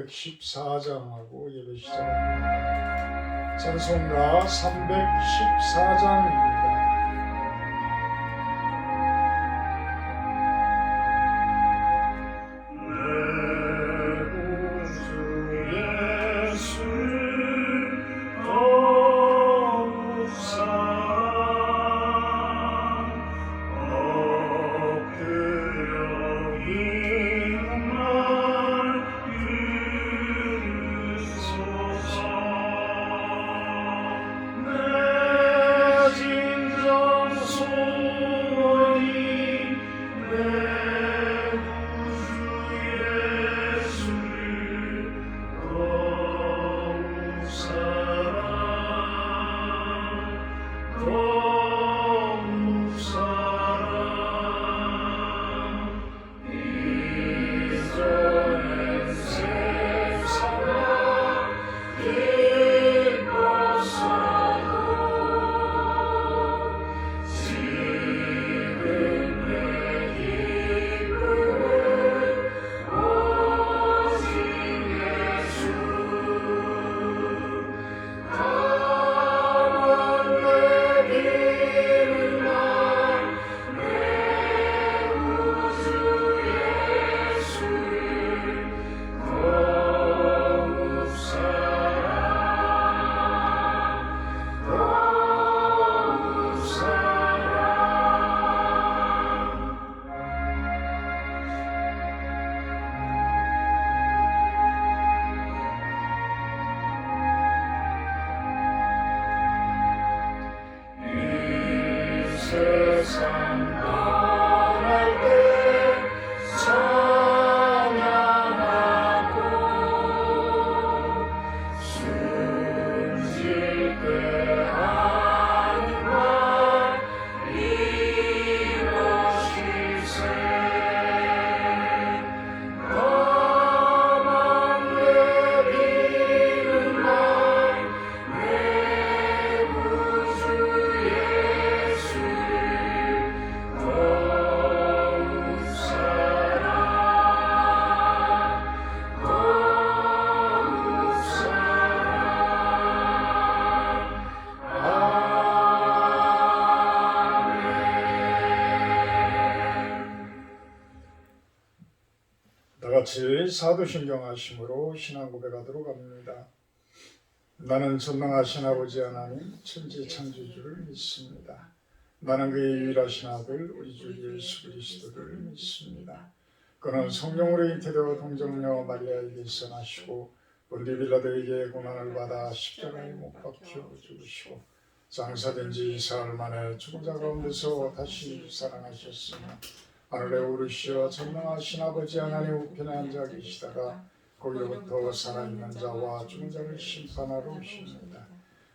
314장하고 예배 시작합니다. 찬송가 314장입니다. 같이 사도신경 하심으로 신앙 고백하도록 합니다. 나는 전능하신 아버지 하나님 천지 창조주를 믿습니다. 나는 그의 유일하신 아들 우리 주 예수 그리스도를 믿습니다. 그는 성령으로 잉태되어 동정녀 마리아에게서 나시고 본디 빌라도에게 고난을 받아 십자가에 못 박혀 죽으시고 장사된 지 사흘 만에 죽은 자 가운데서 다시 살아나셨으며 하늘에 오르시어 전능하신 아버지 하나님 우편에 앉아 계시다가 거기로부터 살아있는 자와 죽은 자를 심판하러 오십니다.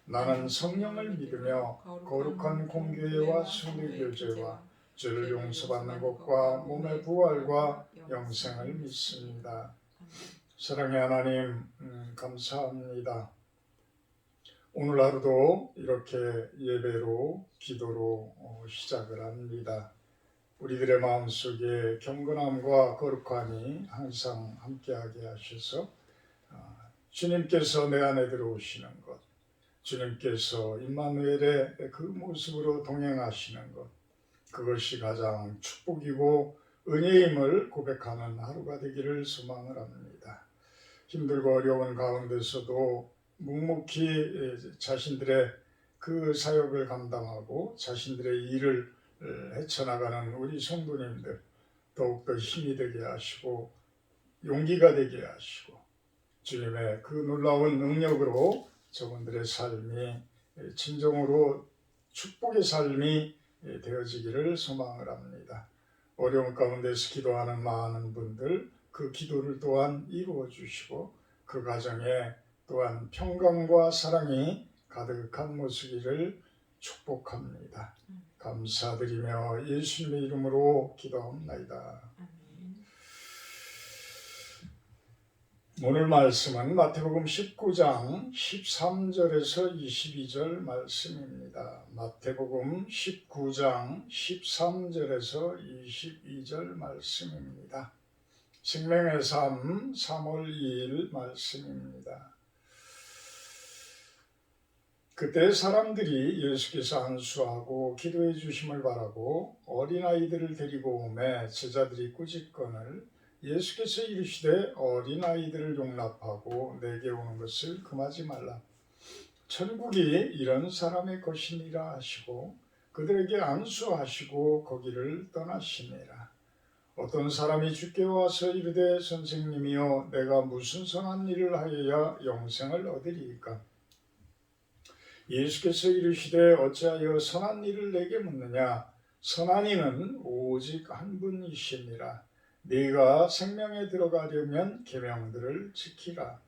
나는 성령을 믿으며 거룩한 공교회와 순리교제와 죄를 용서받는 것과 몸의 부활과 영생을 믿습니다. 사랑의 하나님 감사합니다. 오늘 하루도 이렇게 예배로 기도로 시작을 합니다. 우리들의 마음속에 경건함과 거룩함이 항상 함께하게 하셔서 주님께서 내 안에 들어오시는 것, 주님께서 임마누엘의 그 모습으로 동행하시는 것, 그것이 가장 축복이고 은혜임을 고백하는 하루가 되기를 소망을 합니다. 힘들고 어려운 가운데서도 묵묵히 자신들의 그 사역을 감당하고 자신들의 일을 헤쳐나가는 우리 성도님들 더욱더 힘이 되게 하시고 용기가 되게 하시고 주님의 그 놀라운 능력으로 저분들의 삶이 진정으로 축복의 삶이 되어지기를 소망을 합니다. 어려운 가운데서 기도하는 많은 분들 그 기도를 또한 이루어 주시고 그 가정에 또한 평강과 사랑이 가득한 모습이를 축복합니다. 감사드리며 예수님의 이름으로 기도합니다. 오늘 말씀은 마태복음 19장 13절에서 22절 말씀입니다. 마태복음 19장 13절에서 22절 말씀입니다. 생명의 삶 3월 2일 말씀입니다. 그때 사람들이 예수께서 안수하고 기도해 주심을 바라고 어린아이들을 데리고 오매 제자들이 꾸짖거늘 예수께서 이르시되 어린아이들을 용납하고 내게 오는 것을 금하지 말라. 천국이 이런 사람의 것이니라 하시고 그들에게 안수하시고 거기를 떠나시니라. 어떤 사람이 주께 와서 이르되 선생님이여 내가 무슨 선한 일을 하여야 영생을 얻으리이까? 예수께서 이르시되 어찌하여 선한 일을 내게 묻느냐? 선한 이는 오직 한 분이시니라. 네가 생명에 들어가려면 계명들을 지키라.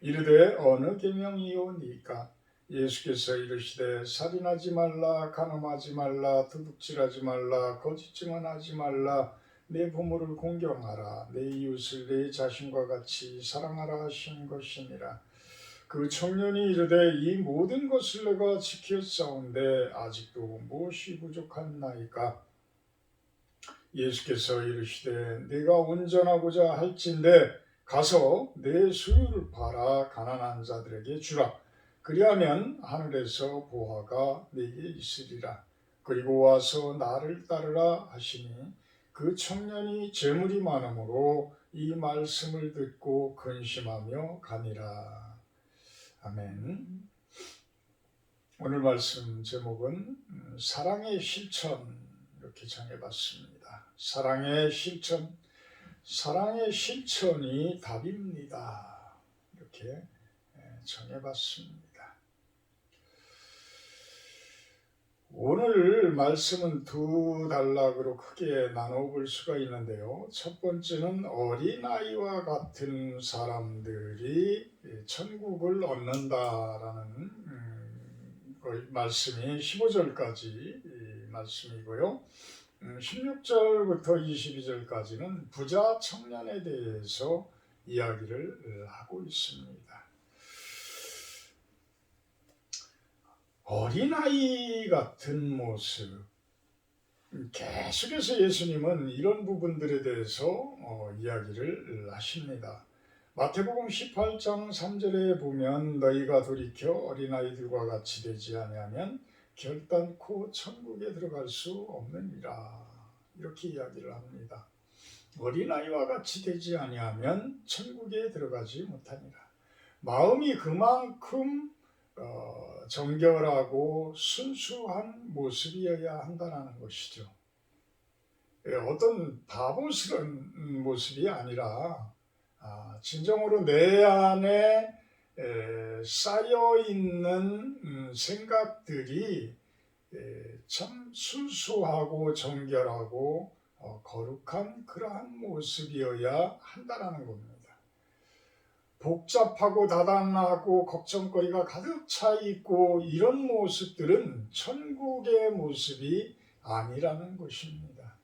이르되 어느 계명이오니까? 예수께서 이르시되 살인하지 말라, 간음하지 말라, 도둑질하지 말라, 거짓 증언하지 말라, 내 부모를 공경하라, 내 이웃을 내 자신과 같이 사랑하라 하신 것이니라. 그 청년이 이르되 이 모든 것을 내가 지켰사온데 아직도 무엇이 부족하나이까? 예수께서 이르시되 네가 온전하고자 할진대 가서 내 소유를 팔아 가난한 자들에게 주라. 그리하면 하늘에서 보화가 네게 있으리라. 그리고 와서 나를 따르라 하시니 그 청년이 재물이 많으므로 이 말씀을 듣고 근심하며 가니라. 아멘. 오늘 말씀 제목은 사랑의 실천 이렇게 정해봤습니다. 사랑의 실천, 사랑의 실천이 답입니다. 이렇게 정해봤습니다. 오늘 말씀은 두 단락으로 크게 나눠볼 수가 있는데요. 첫 번째는 어린아이와 같은 사람들이 천국을 얻는다라는 말씀이 15절까지 말씀이고요. 16절부터 22절까지는 부자 청년에 대해서 이야기를 하고 있습니다. 어린아이 같은 모습, 계속해서 예수님은 이런 부분들에 대해서 이야기를 하십니다. 마태복음 18장 3절에 보면 너희가 돌이켜 어린아이들과 같이 되지 아니하면 결단코 천국에 들어갈 수 없느니라. 이렇게 이야기를 합니다. 어린아이와 같이 되지 아니하면 천국에 들어가지 못하니라. 마음이 그만큼 정결하고 순수한 모습이어야 한다는 것이죠. 어떤 바보스러운 모습이 아니라 진정으로 내 안에 쌓여있는 생각들이 참 순수하고 정결하고 거룩한 그러한 모습이어야 한다는 겁니다. 복잡하고 다단하고 걱정거리가 가득 차 있고 이런 모습들은 천국의 모습이 아니라는 것입니다.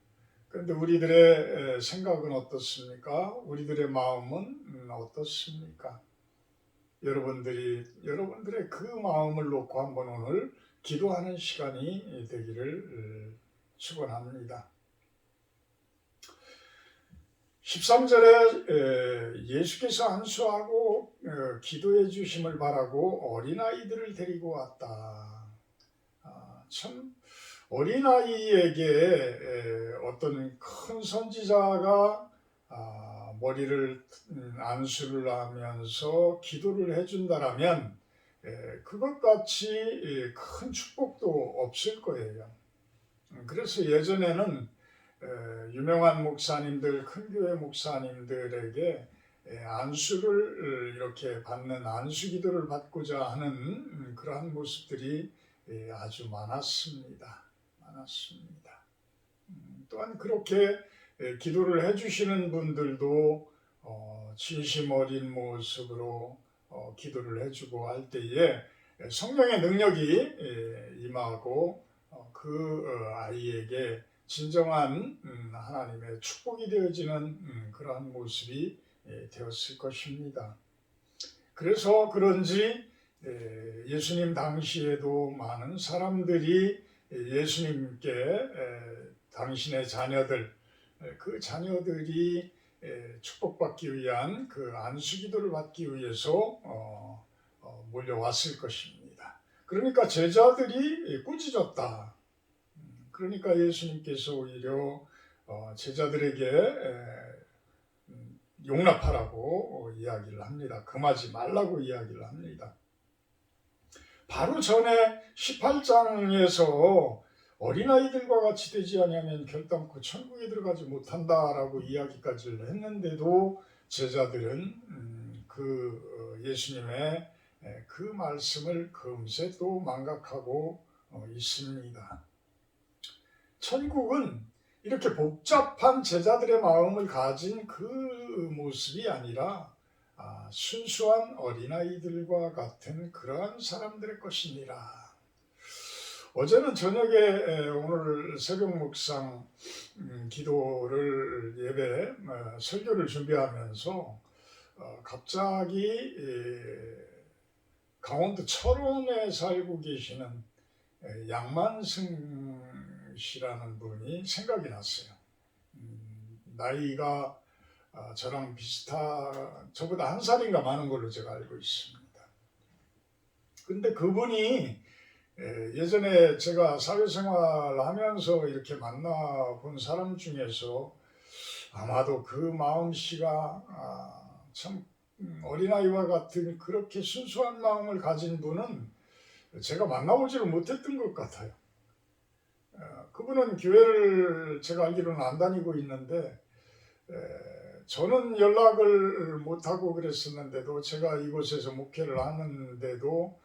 그런데 우리들의 생각은 어떻습니까? 우리들의 마음은 어떻습니까? 여러분들의 그 마음을 놓고 한번 오늘 기도하는 시간이 되기를 축원합니다. 13절에 예수께서 안수하고 기도해 주심을 바라고 어린아이들을 데리고 왔다. 참 어린아이에게 어떤 큰 선지자가 머리를 안수를 하면서 기도를 해준다라면 그것같이 큰 축복도 없을 거예요. 그래서 예전에는 유명한 목사님들, 큰 교회 목사님들에게 안수를 이렇게 받는 안수 기도를 받고자 하는 그러한 모습들이 아주 많았습니다. 또한 그렇게 기도를 해주시는 분들도 진심 어린 모습으로 기도를 해주고 할 때에 성령의 능력이 임하고 그 아이에게 진정한 하나님의 축복이 되어지는 그러한 모습이 되었을 것입니다. 그래서 그런지 예수님 당시에도 많은 사람들이 예수님께 당신의 자녀들, 그 자녀들이 축복받기 위한 그 안수기도를 받기 위해서 몰려왔을 것입니다. 그러니까 제자들이 꾸짖었다. 그러니까 예수님께서 오히려 제자들에게 용납하라고 이야기를 합니다. 금하지 말라고 이야기를 합니다. 바로 전에 18장에서 어린아이들과 같이 되지 아니하면 결단코 천국에 들어가지 못한다라고 이야기까지를 했는데도 제자들은 그 예수님의 그 말씀을 금세 또 망각하고 있습니다. 천국은 이렇게 복잡한 제자들의 마음을 가진 그 모습이 아니라 순수한 어린아이들과 같은 그러한 사람들의 것이니라. 어제는 저녁에 오늘 새벽 묵상 기도를 예배 설교를 준비하면서 갑자기 강원도 철원에 살고 계시는 양만승 씨라는 분이 생각이 났어요. 나이가 저랑 저보다 한 살인가 많은 걸로 제가 알고 있습니다. 근데 그분이 예전에 제가 사회생활 하면서 이렇게 만나본 사람 중에서 아마도 그 마음씨가 참 어린아이와 같은 그렇게 순수한 마음을 가진 분은 제가 만나보지를 못했던 것 같아요. 그분은 교회를 제가 알기로는 안 다니고 있는데 저는 연락을 못하고 그랬었는데도 제가 이곳에서 목회를 하는데도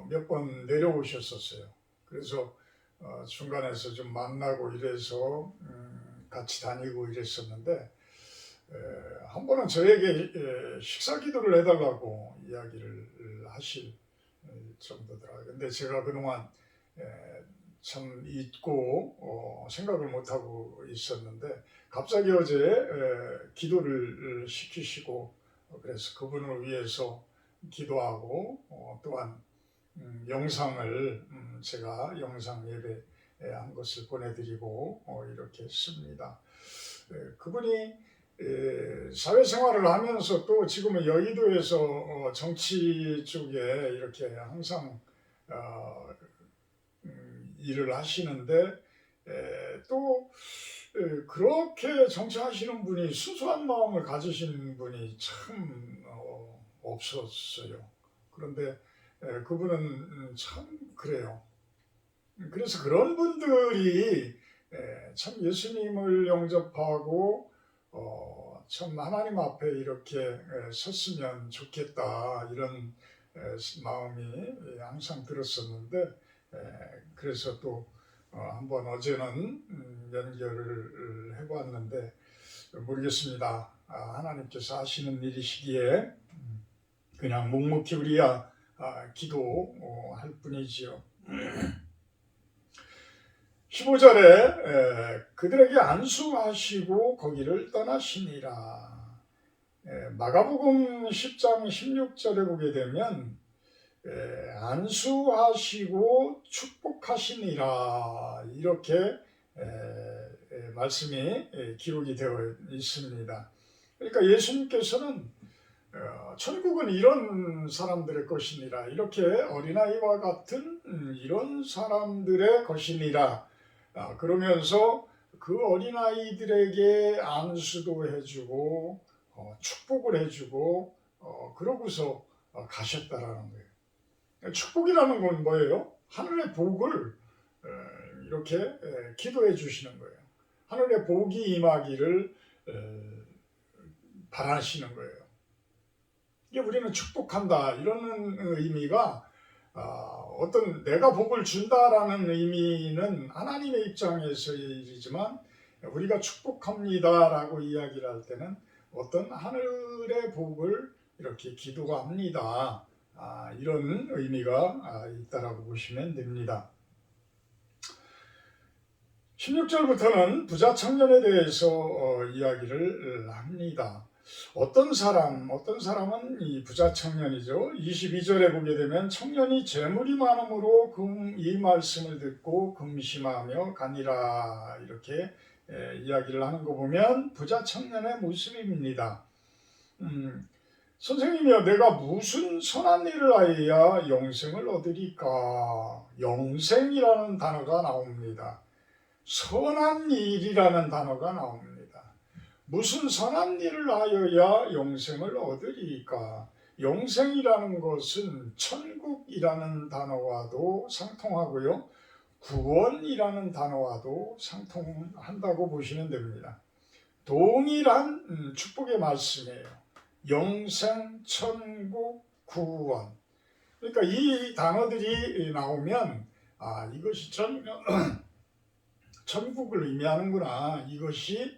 몇 번 내려오셨었어요. 그래서 중간에서 좀 만나고 이래서 같이 다니고 이랬었는데 한 번은 저에게 식사 기도를 해달라고 이야기를 하실 정도더라고요. 근데 제가 그동안 참 잊고 생각을 못하고 있었는데 갑자기 어제 기도를 시키시고 그래서 그분을 위해서 기도하고 또한 영상을 제가 영상 예배 한 것을 보내드리고 이렇게 했습니다. 그분이 사회생활을 하면서 또 지금은 여의도에서 정치 쪽에 이렇게 항상 일을 하시는데 또 그렇게 정치하시는 분이 순수한 마음을 가지신 분이 참 없었어요. 그런데 그분은 참 그래요. 그래서 그런 분들이 참 예수님을 영접하고 참 하나님 앞에 이렇게 섰으면 좋겠다 이런 마음이 항상 들었었는데 그래서 또 한번 어제는 연결을 해보았는데 모르겠습니다. 하나님께서 하시는 일이시기에 그냥 묵묵히 우리야 기도할 뿐이지요. 15절에 그들에게 안수하시고 거기를 떠나시니라. 마가복음 10장 16절에 보게 되면 안수하시고 축복하시니라 이렇게 말씀이 기록이 되어 있습니다. 그러니까 예수님께서는 천국은 이런 사람들의 것이니라 이렇게 어린아이와 같은 이런 사람들의 것이니라 그러면서 그 어린아이들에게 안수도 해주고 축복을 해주고 그러고서 가셨다라는 거예요. 축복이라는 건 뭐예요? 하늘의 복을 이렇게 기도해 주시는 거예요. 하늘의 복이 임하기를 바라시는 거예요. 이게 우리는 축복한다 이런 의미가 어떤 내가 복을 준다라는 의미는 하나님의 입장에서이지만 우리가 축복합니다라고 이야기를 할 때는 어떤 하늘의 복을 이렇게 기도합니다. 이런 의미가 있다라고 보시면 됩니다. 16절부터는 부자 청년에 대해서 이야기를 합니다. 어떤 사람은 이 부자 청년이죠. 22절에 보게 되면 청년이 재물이 많음으로 이 말씀을 듣고 금심하며 가니라 이렇게 이야기를 하는 거 보면 부자 청년의 모습입니다. 선생님이여, 내가 무슨 선한 일을 하여야 영생을 얻으리까? 영생이라는 단어가 나옵니다. 선한 일이라는 단어가 나옵니다. 무슨 선한 일을 하여야 영생을 얻으리까? 영생이라는 것은 천국이라는 단어와도 상통하고요, 구원이라는 단어와도 상통한다고 보시면 됩니다. 동일한 축복의 말씀이에요. 영생, 천국, 구원. 그러니까 이 단어들이 나오면 이것이 천국을 의미하는구나, 이것이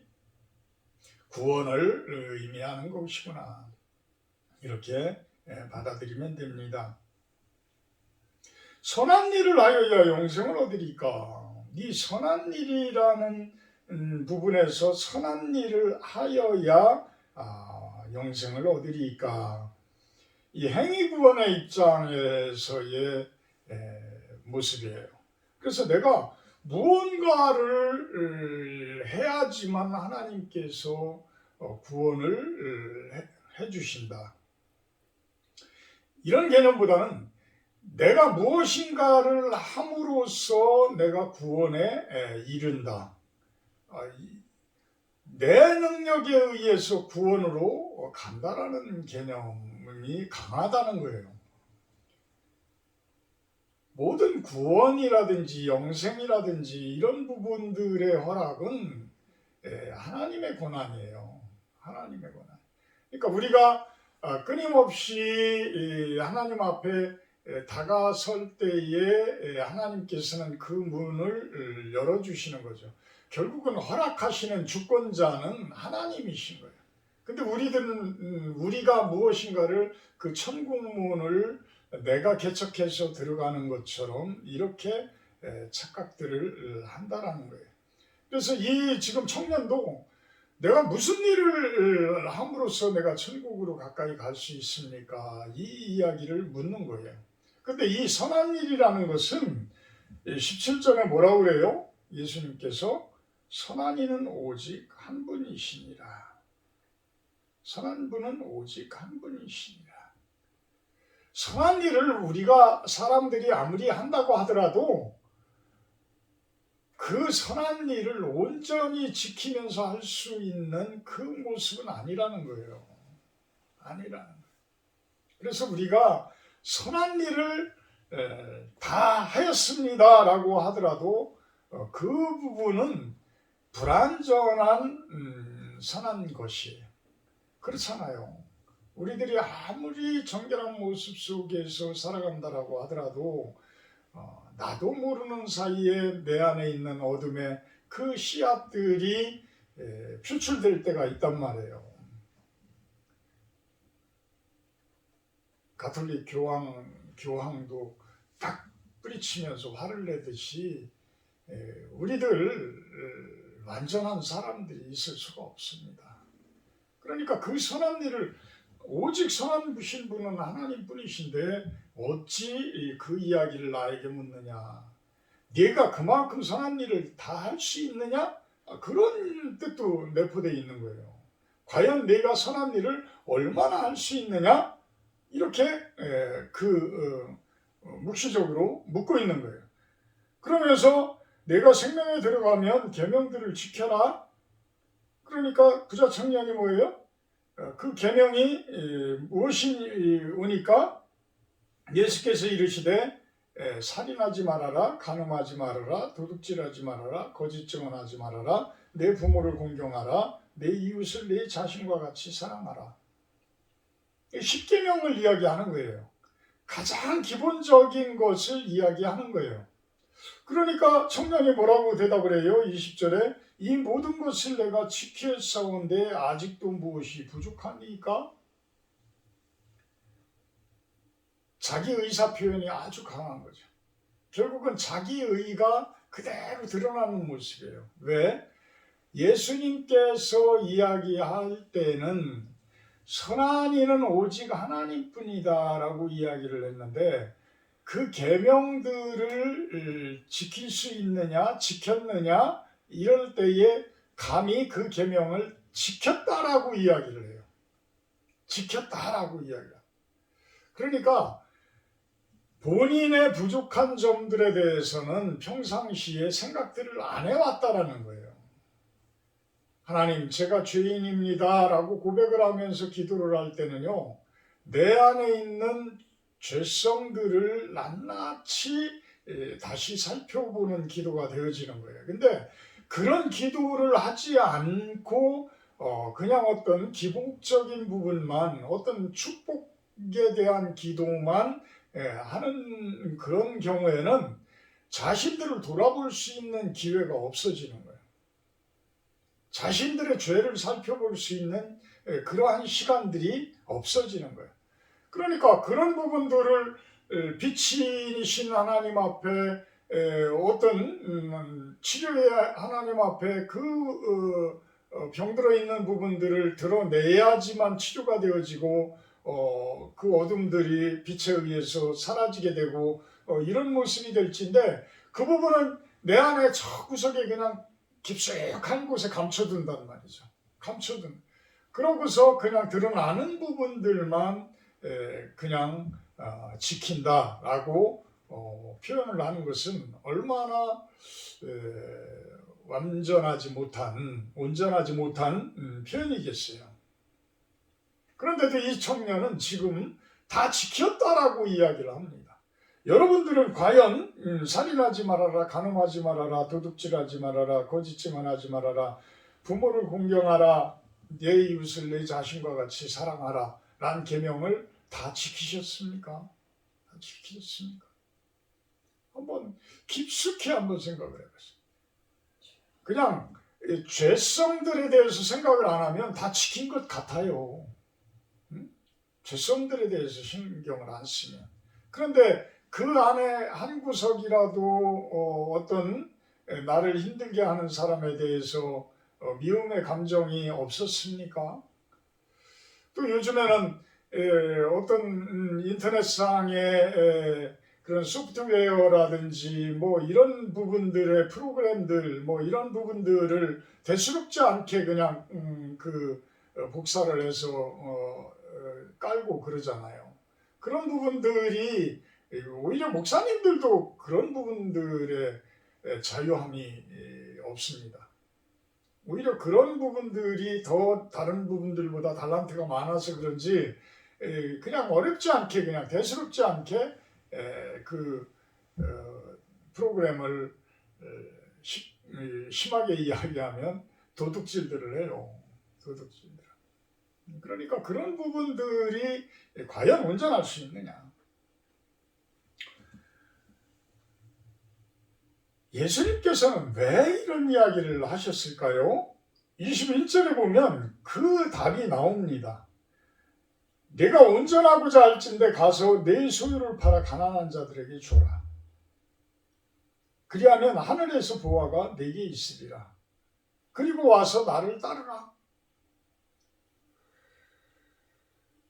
구원을 의미하는 것이구나, 이렇게 받아들이면 됩니다. 선한 일을 하여야 영생을 얻으리까? 이 선한 일이라는 부분에서 선한 일을 하여야 영생을 얻으리까? 이 행위구원의 입장에서의 모습이에요. 그래서 내가 무언가를 해야지만 하나님께서 구원을 해주신다, 이런 개념보다는 내가 무엇인가를 함으로써 내가 구원에 이른다, 내 능력에 의해서 구원으로 간다라는 개념이 강하다는 거예요. 모든 구원이라든지 영생이라든지 이런 부분들의 허락은 하나님의 권한이에요. 하나님의 권한. 그러니까 우리가 끊임없이 하나님 앞에 다가설 때에 하나님께서는 그 문을 열어주시는 거죠. 결국은 허락하시는 주권자는 하나님이신 거예요. 근데 우리가 무엇인가를 그 천국문을 내가 개척해서 들어가는 것처럼 이렇게 착각들을 한다라는 거예요. 그래서 이 지금 청년도 내가 무슨 일을 함으로써 내가 천국으로 가까이 갈 수 있습니까? 이 이야기를 묻는 거예요. 근데 이 선한 일이라는 것은 17절에 뭐라고 그래요? 예수님께서 선한 이는 오직 한 분이시니라. 선한 분은 오직 한 분이시니라. 선한 일을 우리가 사람들이 아무리 한다고 하더라도 그 선한 일을 온전히 지키면서 할 수 있는 그 모습은 아니라는 거예요. 아니라는 거예요. 그래서 우리가 선한 일을 다 하였습니다라고 하더라도 그 부분은 불완전한 선한 것이에요. 그렇잖아요. 우리들이 아무리 정결한 모습 속에서 살아간다라고 하더라도 나도 모르는 사이에 내 안에 있는 어둠의 그 씨앗들이 표출될 때가 있단 말이에요. 가톨릭 교황도 딱 뿌리치면서 화를 내듯이 우리들 완전한 사람들이 있을 수가 없습니다. 그러니까 그 선한 일을 오직 선한 부신 분은 하나님 뿐이신데 어찌 그 이야기를 나에게 묻느냐? 네가 그만큼 선한 일을 다 할 수 있느냐? 그런 뜻도 내포되어 있는 거예요. 과연 네가 선한 일을 얼마나 할 수 있느냐? 이렇게 묵시적으로 묻고 있는 거예요. 그러면서 내가 생명에 들어가면 계명들을 지켜라. 그러니까 부자 청년이 뭐예요? 그 계명이 무엇이오니까 예수께서 이르시되 살인하지 말아라, 간음하지 말아라, 도둑질하지 말아라, 거짓 증언하지 말아라, 내 부모를 공경하라, 내 이웃을 내 자신과 같이 사랑하라. 10계명을 이야기하는 거예요. 가장 기본적인 것을 이야기하는 거예요. 그러니까 청년이 뭐라고 대답을 해요? 20절에 이 모든 것을 내가 지켰사온데 아직도 무엇이 부족하니까? 자기 의사 표현이 아주 강한 거죠. 결국은 자기 의가 그대로 드러나는 모습이에요. 왜? 예수님께서 이야기할 때는 선한 이는 오직 하나님뿐이다 라고 이야기를 했는데 그 계명들을 지킬 수 있느냐, 지켰느냐, 이럴 때에 감히 그 계명을 지켰다라고 이야기를 해요. 지켰다라고 이야기해요. 그러니까 본인의 부족한 점들에 대해서는 평상시에 생각들을 안 해왔다라는 거예요. 하나님, 제가 죄인입니다 라고 고백을 하면서 기도를 할 때는요, 내 안에 있는 죄성들을 낱낱이 다시 살펴보는 기도가 되어지는 거예요. 근데 그런 기도를 하지 않고 그냥 어떤 기복적인 부분만, 어떤 축복에 대한 기도만 하는 그런 경우에는 자신들을 돌아볼 수 있는 기회가 없어지는 거예요. 자신들의 죄를 살펴볼 수 있는 그러한 시간들이 없어지는 거예요. 그러니까 그런 부분들을 빛이신 하나님 앞에 어떤 치료의 하나님 앞에 그 병들어 있는 부분들을 드러내야지만 치료가 되어지고 그 어둠들이 빛에 의해서 사라지게 되고 이런 모습이 될지인데, 그 부분은 내 안에 저 구석에 그냥 깊숙한 곳에 감춰둔단 말이죠. 감춰둔. 그러고서 그냥 드러나는 부분들만 그냥 지킨다라고 표현을 하는 것은 얼마나 온전하지 못한 표현이겠어요. 그런데도 이 청년은 지금 다 지켰다라고 이야기를 합니다. 여러분들은 과연 살인하지 말아라, 간음하지 말아라, 도둑질하지 말아라, 거짓증언 하지 말아라, 부모를 공경하라, 내 이웃을 내 자신과 같이 사랑하라 라는 계명을 다 지키셨습니까? 다 지키셨습니까? 한번 깊숙이 한번 생각을 해보세요. 그냥 죄성들에 대해서 생각을 안 하면 다 지킨 것 같아요. 죄성들에 대해서 신경을 안 쓰면. 그런데 그 안에 한 구석이라도 어떤 나를 힘들게 하는 사람에 대해서 미움의 감정이 없었습니까? 또 요즘에는 어떤 인터넷상의 그런 소프트웨어라든지 뭐 이런 부분들의 프로그램들 뭐 이런 부분들을 대수롭지 않게 그냥 복사를 해서 깔고 그러잖아요. 그런 부분들이 오히려 목사님들도 그런 부분들의 자유함이 없습니다. 오히려 그런 부분들이 더 다른 부분들보다 달란트가 많아서 그런지 그냥 어렵지 않게, 그냥 대수롭지 않게 그 프로그램을 심하게 이야기하면 도둑질들을 해요. 도둑질들. 그러니까 그런 부분들이 과연 온전할 수 있느냐. 예수님께서는 왜 이런 이야기를 하셨을까요? 21절에 보면 그 답이 나옵니다. 내가 온전하고자 할진대 가서 내 소유를 팔아 가난한 자들에게 줘라. 그리하면 하늘에서 보화가 내게 있으리라. 그리고 와서 나를 따르라.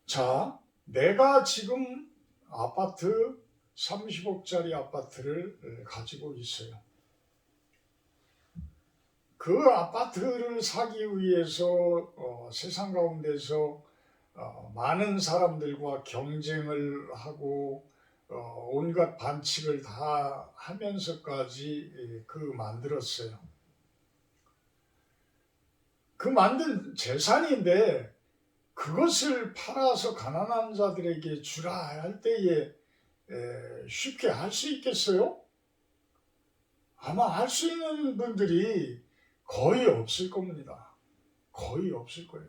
자, 내가 지금 아파트 30억짜리 아파트를 가지고 있어요. 그 아파트를 사기 위해서 세상 가운데서 많은 사람들과 경쟁을 하고 온갖 반칙을 다 하면서까지 만들었어요. 그 만든 재산인데 그것을 팔아서 가난한 자들에게 주라 할 때에 쉽게 할 수 있겠어요? 아마 할 수 있는 분들이 거의 없을 겁니다. 거의 없을 거예요.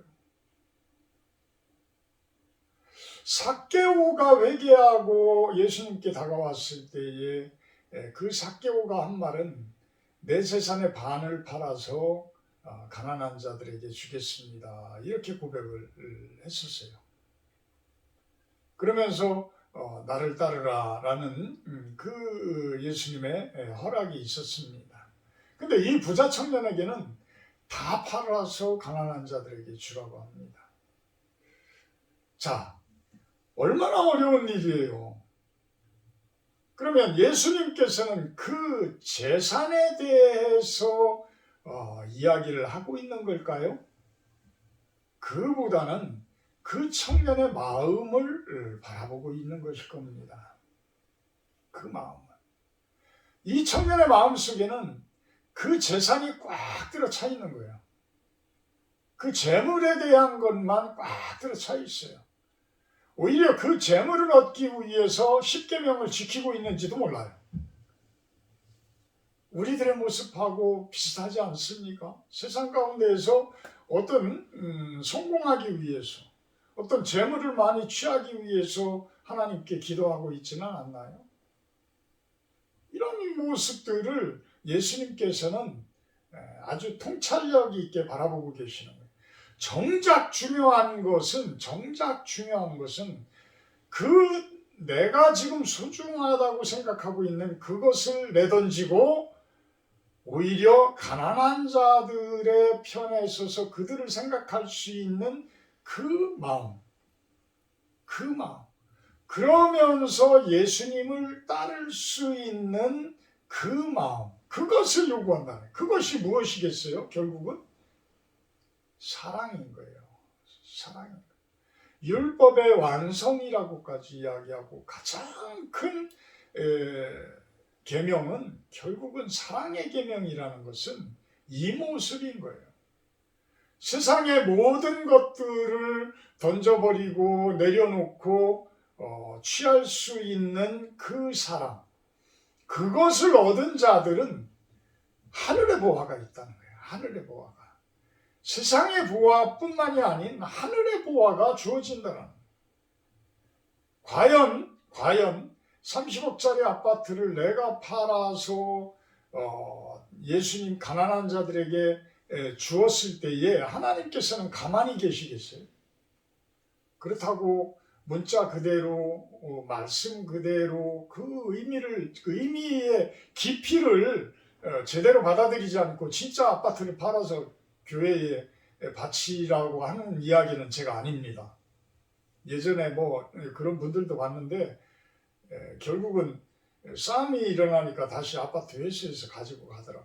삭개오가 회개하고 예수님께 다가왔을 때에 그 삭개오가 한 말은 내 재산의 반을 팔아서 가난한 자들에게 주겠습니다. 이렇게 고백을 했었어요. 그러면서 나를 따르라 라는 그 예수님의 허락이 있었습니다. 근데 이 부자 청년에게는 다 팔아서 가난한 자들에게 주라고 합니다. 자, 얼마나 어려운 일이에요. 그러면 예수님께서는 그 재산에 대해서 이야기를 하고 있는 걸까요? 그보다는 그 청년의 마음을 바라보고 있는 것일 겁니다. 그 마음을. 이 청년의 마음 속에는 그 재산이 꽉 들어차 있는 거예요. 그 재물에 대한 것만 꽉 들어차 있어요. 오히려 그 재물을 얻기 위해서 십계명을 지키고 있는지도 몰라요. 우리들의 모습하고 비슷하지 않습니까? 세상 가운데에서 어떤 성공하기 위해서, 어떤 재물을 많이 취하기 위해서 하나님께 기도하고 있지는 않나요? 이런 모습들을 예수님께서는 아주 통찰력 있게 바라보고 계시는 거예요. 정작 중요한 것은 그 내가 지금 소중하다고 생각하고 있는 그것을 내던지고 오히려 가난한 자들의 편에 서서 그들을 생각할 수 있는 그 마음. 그러면서 예수님을 따를 수 있는 그 마음. 그것을 요구한다는 거예요. 그것이 무엇이겠어요? 결국은 사랑인 거예요. 사랑인 거예요. 율법의 완성이라고까지 이야기하고 가장 큰 계명은 결국은 사랑의 계명이라는 것은 이 모습인 거예요. 세상의 모든 것들을 던져버리고 내려놓고 취할 수 있는 그 사랑, 그것을 얻은 자들은 하늘의 보화가 있다는 거예요. 하늘의 보화가. 세상의 보화뿐만이 아닌 하늘의 보화가 주어진다는 거예요. 과연 30억짜리 아파트를 내가 팔아서 예수님 가난한 자들에게 주었을 때에 하나님께서는 가만히 계시겠어요? 그렇다고 문자 그대로 말씀 그대로 그 의미의 깊이를 제대로 받아들이지 않고 진짜 아파트를 팔아서 교회에 바치라고 하는 이야기는 제가 아닙니다. 예전에 그런 분들도 봤는데 결국은 싸움이 일어나니까 다시 아파트 회수해서 가지고 가더라.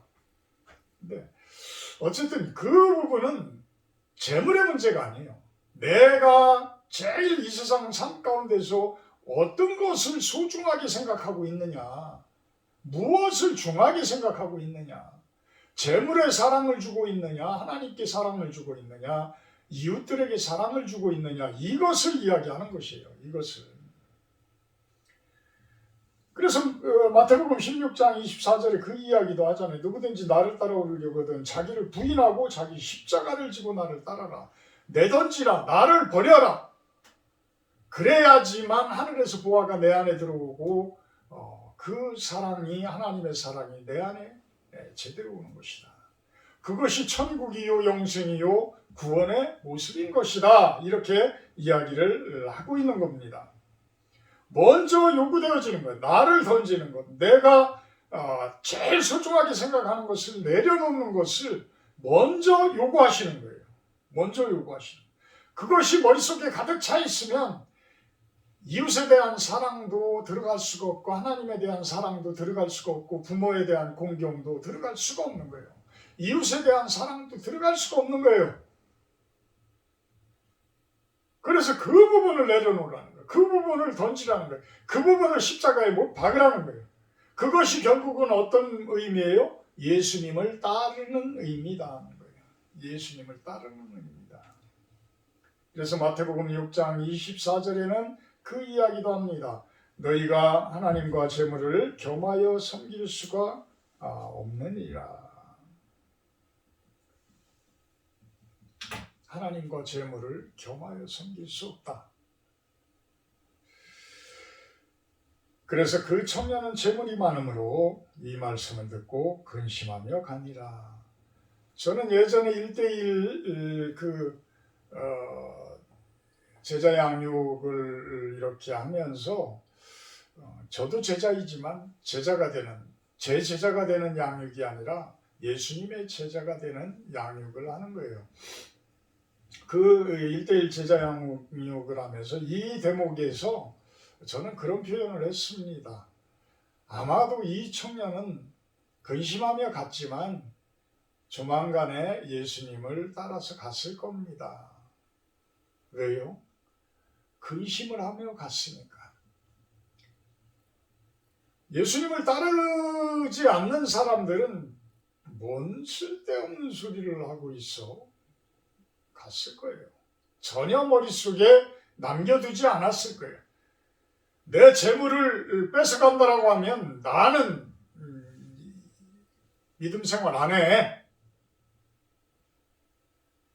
근데 어쨌든 그 부분은 재물의 문제가 아니에요. 내가 제일 이 세상 삶 가운데서 어떤 것을 소중하게 생각하고 있느냐, 무엇을 중하게 생각하고 있느냐, 재물에 사랑을 주고 있느냐, 하나님께 사랑을 주고 있느냐, 이웃들에게 사랑을 주고 있느냐, 이것을 이야기하는 것이에요. 이것을. 그래서 마태복음 16장 24절에 그 이야기도 하잖아요. 누구든지 나를 따라오려거든 자기를 부인하고 자기 십자가를 지고 나를 따라라. 내던지라. 나를 버려라. 그래야지만 하늘에서 보화가 내 안에 들어오고 그 사랑이 하나님의 사랑이 내 안에 제대로 오는 것이다. 그것이 천국이요 영생이요 구원의 모습인 것이다. 이렇게 이야기를 하고 있는 겁니다. 먼저 요구되어지는 거예요. 나를 던지는 것. 내가 제일 소중하게 생각하는 것을 내려놓는 것을 먼저 요구하시는 거예요. 먼저 요구하시는 거예요. 그것이 머릿속에 가득 차 있으면 이웃에 대한 사랑도 들어갈 수가 없고 하나님에 대한 사랑도 들어갈 수가 없고 부모에 대한 공경도 들어갈 수가 없는 거예요. 이웃에 대한 사랑도 들어갈 수가 없는 거예요. 그래서 그 부분을 내려놓으라는 거예요. 그 부분을 던지라는 거예요. 그 부분을 십자가에 못 박으라는 거예요. 그것이 결국은 어떤 의미예요? 예수님을 따르는 의미다. 예수님을 따르는 의미다. 그래서 마태복음 6장 24절에는 그 이야기도 합니다. 너희가 하나님과 재물을 겸하여 섬길 수가 없느니라. 하나님과 재물을 겸하여 섬길 수 없다. 그래서 그 청년은 재물이 많으므로 이 말씀을 듣고 근심하며 가니라. 저는 예전에 1:1 제자 양육을 이렇게 하면서 저도 제자이지만 제 제자가 되는 양육이 아니라 예수님의 제자가 되는 양육을 하는 거예요. 그 1:1 제자 양육을 하면서 이 대목에서 저는 그런 표현을 했습니다. 아마도 이 청년은 근심하며 갔지만 조만간에 예수님을 따라서 갔을 겁니다. 왜요? 근심을 하며 갔으니까. 예수님을 따르지 않는 사람들은 뭔 쓸데없는 소리를 하고 있어? 갔을 거예요. 전혀 머릿속에 남겨두지 않았을 거예요. 내 재물을 뺏어간다라고 하면 나는 믿음 생활 안 해.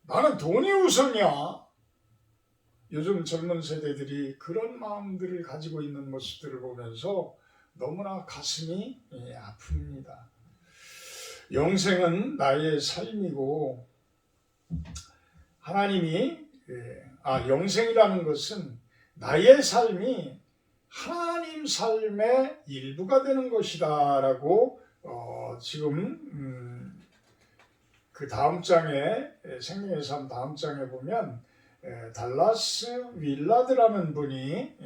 나는 돈이 우선이야. 요즘 젊은 세대들이 그런 마음들을 가지고 있는 모습들을 보면서 너무나 가슴이 아픕니다. 영생은 나의 삶이고 하나님이 영생이라는 것은 나의 삶이 하나님 삶의 일부가 되는 것이다라고 지금 그 다음 장에 생명의 삶 다음 장에 보면 달라스 윌라드라는 분이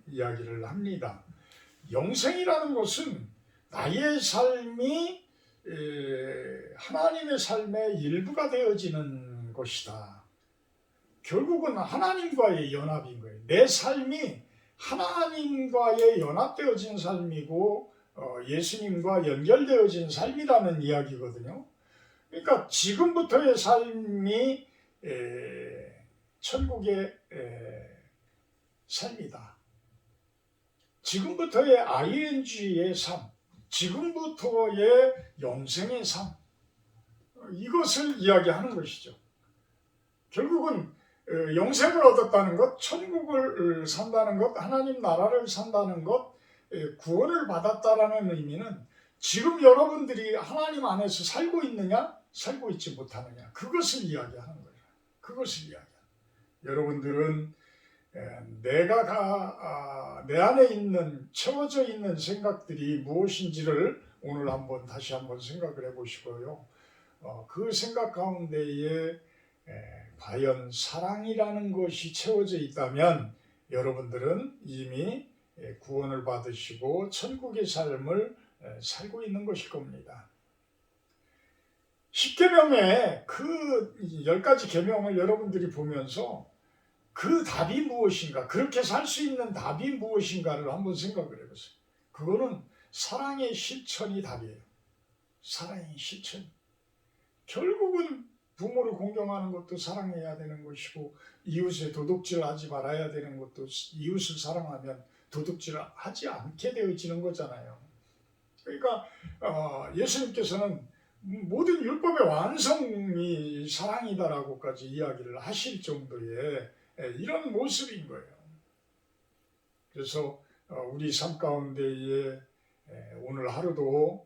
이야기를 합니다. 영생이라는 것은 나의 삶이 하나님의 삶의 일부가 되어지는 것이다. 결국은 하나님과의 연합인 거예요. 내 삶이 하나님과의 연합되어진 삶이고 예수님과 연결되어진 삶이라는 이야기거든요. 그러니까 지금부터의 삶이 천국의 삶이다. 지금부터의 ing의 삶, 지금부터의 영생의 삶, 이것을 이야기하는 것이죠. 결국은 영생을 얻었다는 것, 천국을 산다는 것, 하나님 나라를 산다는 것, 구원을 받았다라는 의미는 지금 여러분들이 하나님 안에서 살고 있느냐, 살고 있지 못하느냐, 그것을 이야기하는 거예요. 그것을 이야기하는 거예요. 여러분들은 내 안에 있는 채워져 있는 생각들이 무엇인지를 오늘 다시 한번 생각을 해보시고요. 그 생각 가운데에 과연 사랑이라는 것이 채워져 있다면 여러분들은 이미 구원을 받으시고 천국의 삶을 살고 있는 것일 겁니다. 10계명의 그 10가지 계명을 여러분들이 보면서 그 답이 무엇인가, 그렇게 살 수 있는 답이 무엇인가를 한번 생각을 해보세요. 그거는 사랑의 실천이 답이에요. 사랑의 실천. 결국은 부모를 공경하는 것도 사랑해야 되는 것이고 이웃의 도둑질하지 말아야 되는 것도 이웃을 사랑하면 도둑질을 하지 않게 되어지는 거잖아요. 그러니까 예수님께서는 모든 율법의 완성이 사랑이다라고까지 이야기를 하실 정도의 이런 모습인 거예요. 그래서 우리 삶 가운데에 오늘 하루도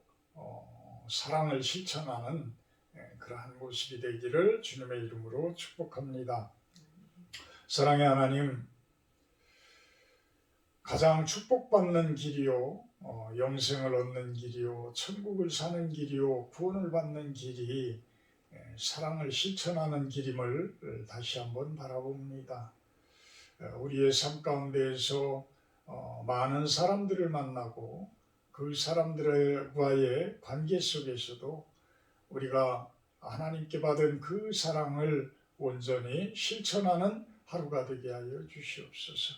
사랑을 실천하는 그러한 모습이 되기를 주님의 이름으로 축복합니다. 사랑의 하나님, 가장 축복받는 길이요, 영생을 얻는 길이요, 천국을 사는 길이요, 구원을 받는 길이 사랑을 실천하는 길임을 다시 한번 바라봅니다. 우리의 삶 가운데에서 많은 사람들을 만나고 그 사람들과의 관계 속에서도 우리가 하나님께 받은 그 사랑을 온전히 실천하는 하루가 되게 하여 주시옵소서.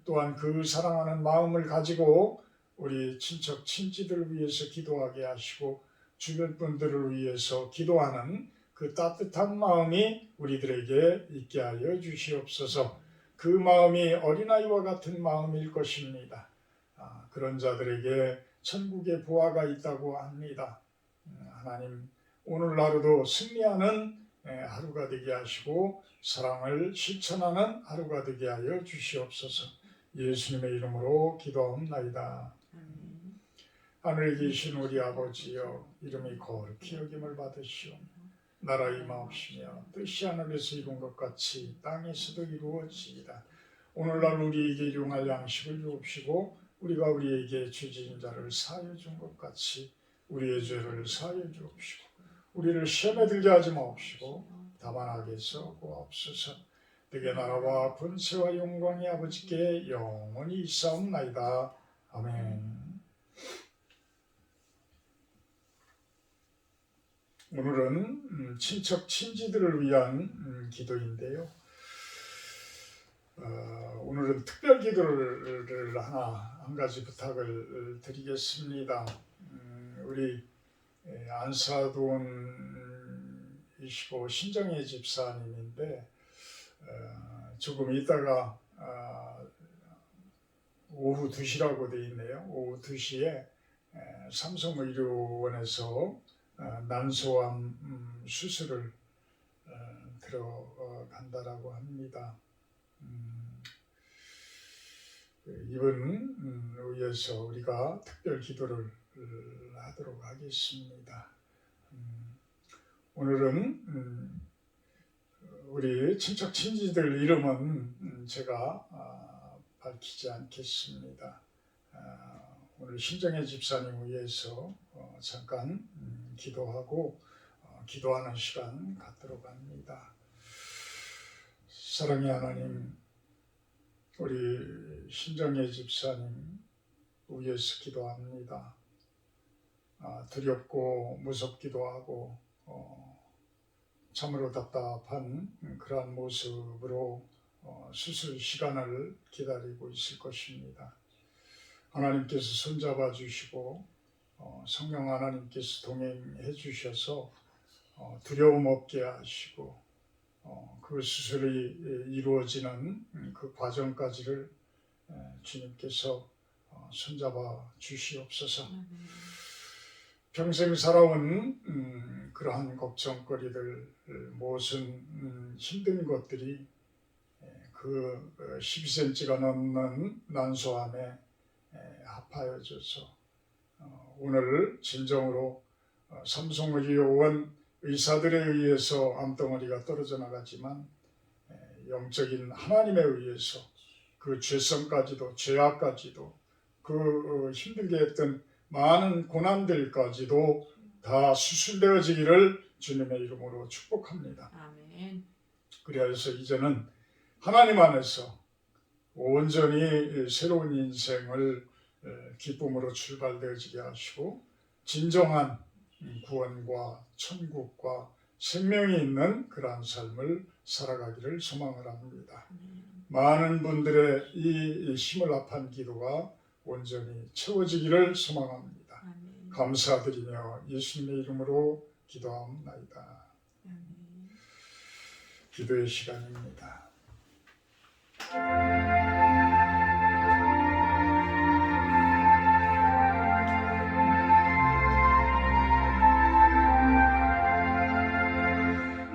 또한 그 사랑하는 마음을 가지고 우리 친척 친지들을 위해서 기도하게 하시고 주변 분들을 위해서 기도하는 그 따뜻한 마음이 우리들에게 있게 하여 주시옵소서. 그 마음이 어린아이와 같은 마음일 것입니다. 그런 자들에게 천국의 보화가 있다고 합니다. 하나님, 오늘 하루도 승리하는 하루가 되게 하시고 사랑을 실천하는 하루가 되게 하여 주시옵소서. 예수님의 이름으로 기도합나이다. 하늘에 계신 우리 아버지여, 이름이 거룩히 여김을 받으시오. 나라 임하옵시며 뜻이 하늘에서 이룬 것 같이 땅에서도 이루어지이다. 오늘날 우리에게 일용할 양식을 주옵시고 우리가 우리에게 죄진 자를 사하여 준 것 같이 우리의 죄를 사하여 주옵시고 우리를 시험에 들게 하지 마옵시고 다만 악에서 구하옵소서. 내게 나라와 권세와 영광이 아버지께 영원히 있사옵나이다. 아멘. 오늘은 친척 친지들을 위한 기도인데요. 오늘은 특별 기도를 한 가지 부탁을 드리겠습니다. 우리 안사돈이시고 신정혜 집사님인데 조금 있다가 오후 2시라고 되어 있네요. 오후 2시에 삼성의료원에서 난소암 수술을 들어간다라고 합니다. 이번 위해서 우리가 특별 기도를 하도록 하겠습니다. 오늘은 우리 친척 친지들 이름은 제가 밝히지 않겠습니다. 오늘 신정혜 집사님 위해서 잠깐 기도하고 기도하는 시간 갖도록 합니다. 사랑의 하나님, 우리 신정혜 집사님 위해서 기도합니다. 두렵고 무섭기도 하고 참으로 답답한 그러한 모습으로 수술 시간을 기다리고 있을 것입니다. 하나님께서 손잡아 주시고 성령 하나님께서 동행해 주셔서 두려움 없게 하시고 그 수술이 이루어지는 그 과정까지를 주님께서 손잡아 주시옵소서. 평생 살아온 그러한 걱정거리들, 무슨 힘든 것들이 그 12cm가 넘는 난소암에 합하여져서 오늘 진정으로 삼성의료원 의사들에 의해서 암덩어리가 떨어져 나가지만 영적인 하나님에 의해서 그 죄성까지도 죄악까지도 그 힘들게 했던 많은 고난들까지도 다 수술되어지기를 주님의 이름으로 축복합니다. 아멘. 그래서 이제는 하나님 안에서 온전히 새로운 인생을 기쁨으로 출발되어지게 하시고 진정한 구원과 천국과 생명이 있는 그러한 삶을 살아가기를 소망을 합니다. 많은 분들의 이 힘을 합한 기도가 온전히 채워지기를 소망합니다. 감사드리며 예수님의 이름으로 기도하옵나이다. 기도의 시간입니다.